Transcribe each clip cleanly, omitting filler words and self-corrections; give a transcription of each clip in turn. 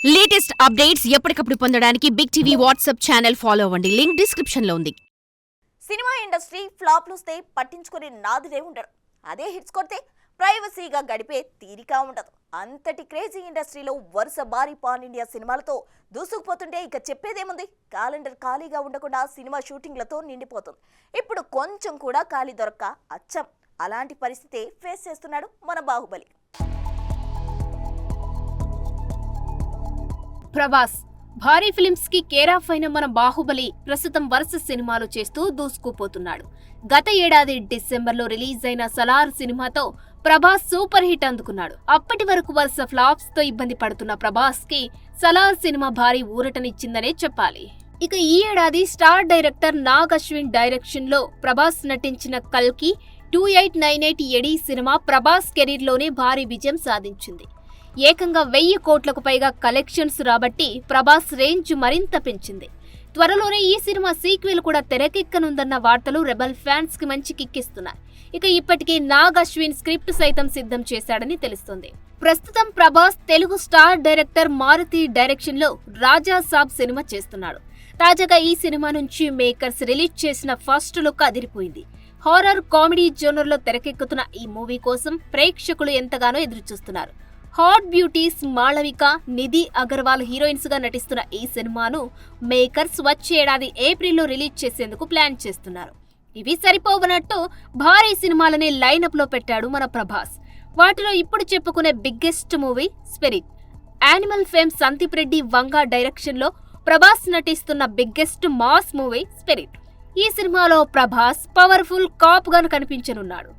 Latest updates ఎప్పటికప్పుడు పొందడానికి big TV WhatsApp channel follow అవ్వండి. లింక్ డిస్క్రిప్షన్ లో ఉంది. సినిమా ఇండస్ట్రీ ఫ్లాప్లు వస్తే పట్టించుకునే నాదుడే ఉండడు. అదే హిట్స్ కొడితే ప్రైవసీగా గడిపే తీరిక ఉండదు. అంతటి క్రేజీ ఇండస్ట్రీలో వరుస భారీ పాన్ ఇండియా సినిమాలతో దూసుకుపోతుంటే ఇక చెప్పేదేముంది? క్యాలెండర్ ఖాళీగా ఉండకుండా సినిమా షూటింగ్లతో నిండిపోతుంది. ఇప్పుడు కొంచెం కూడా ఖాళీ దొరక్క అచ్చం అలాంటి పరిస్థితే ఫేస్ చేస్తున్నాడు మన బాహుబలి. ప్రభాస్ భారీ ఫిలిమ్స్ కి కేర్ ఆఫ్ అయిన మన బాహుబలి ప్రస్తుతం వరుస సినిమాలు చేస్తూ దూసుకుపోతున్నాడు. గత ఏడాది డిసెంబర్లో రిలీజ్ అయిన సలార్ సినిమాతో ప్రభాస్ సూపర్ హిట్ అందుకున్నాడు. అప్పటి వరకు వరుస ఫ్లాప్స్ తో ఇబ్బంది పడుతున్న ప్రభాస్ కి సలార్ సినిమా భారీ ఊరటనిచ్చిందనే చెప్పాలి. ఇక ఈ ఏడాది star director Nag Ashwin direction లో ప్రభాస్ నటించిన కల్కి 2898 ఎడీ సినిమా ప్రభాస్ కెరీర్ లోనే భారీ విజయం సాధించింది. ఏకంగా 1000 కోట్లకు పైగా కలెక్షన్స్ రాబట్టి ప్రభాస్ రేంజ్ మరింత పెంచింది. త్వరలోనే ఈ సినిమా సీక్వెల్ కూడా తెరకెక్కనుందన్న వార్తలు రెబల్ ఫ్యాన్స్ కి మంచి కిక్కిస్తున్నాయి. ఇక ఇప్పటికే నాగ్ అశ్విన్ స్క్రిప్ట్ సైతం సిద్ధం చేశాడని తెలుస్తోంది. ప్రస్తుతం Prabhas Telugu star director Maruthi direction లో రాజా సాబ్ సినిమా చేస్తున్నాడు. తాజాగా ఈ సినిమా నుంచి మేకర్స్ రిలీజ్ చేసిన ఫస్ట్ లుక్ అదిరిపోయింది. హారర్ కామెడీ జోనర్ లో తెరకెక్కుతున్న ఈ మూవీ కోసం ప్రేక్షకులు ఎంతగానో ఎదురుచూస్తున్నారు. Hot beauties Malavika, Nidhi Agarwal heroines గా నటిస్తున్న ఈ సినిమాను మేకర్స్ వచ్చే ఏడాది ఏప్రిల్లో రిలీజ్ చేసేందుకు ప్లాన్ చేస్తున్నారు. ఇవి సరిపోవనట్టు భారీ సినిమాలని లైనప్ లో పెట్టాడు మన ప్రభాస్. వాటిలో ఇప్పుడు చెప్పుకునే biggest movie spirit. Animal fame Sandeep Reddy Vanga direction లో ప్రభాస్ నటిస్తున్న బిగ్గెస్ట్ మాస్ మూవీ స్పిరిట్. ఈ సినిమాలో ప్రభాస్ పవర్ఫుల్ కాప్ గా కనిపించనున్నాడు.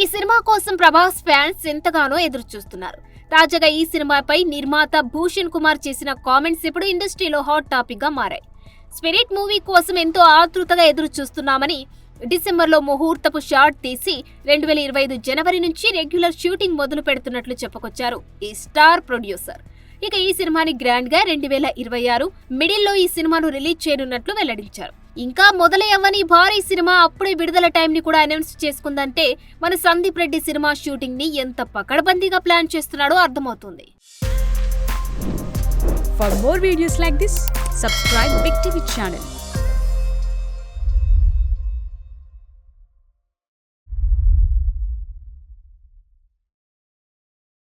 ఈ సినిమా కోసం ప్రభాస్ ఫ్యాన్స్ ఎంతగానో ఎదురు చూస్తున్నారు. తాజాగా ఈ సినిమాపై నిర్మాత భూషణ్ కుమార్ చేసిన కామెంట్స్ ఇప్పుడు ఇండస్ట్రీలో హాట్ టాపిక్ గా మారాయి. స్పిరిట్ మూవీ కోసం ఎంతో ఆతృతగా ఎదురు చూస్తున్నామని, డిసెంబర్లో ముహూర్తపు షాట్ తీసి 2025 జనవరి నుంచి రెగ్యులర్ షూటింగ్ మొదలు పెడుతున్నట్లు చెప్పుకొచ్చారు ఈ స్టార్ ప్రొడ్యూసర్. ఇక ఈ సినిమాని గ్రాండ్ గా 2026 మిడిల్లో ఈ సినిమాను రిలీజ్ చేయనున్నట్లు వెల్లడించారు. ఇంకా మొదలై అవ్వని భారీ సినిమా అప్పుడే విడుదల టైం ని కూడా అనౌన్స్ చేసుకుందంటే మన సందీప్ రెడ్డి సినిమా షూటింగ్ ని ఎంత పకడ్బందీగా ప్లాన్ చేస్తున్నాడో అర్థమవుతుంది. For more videos like this, subscribe Big TV channel.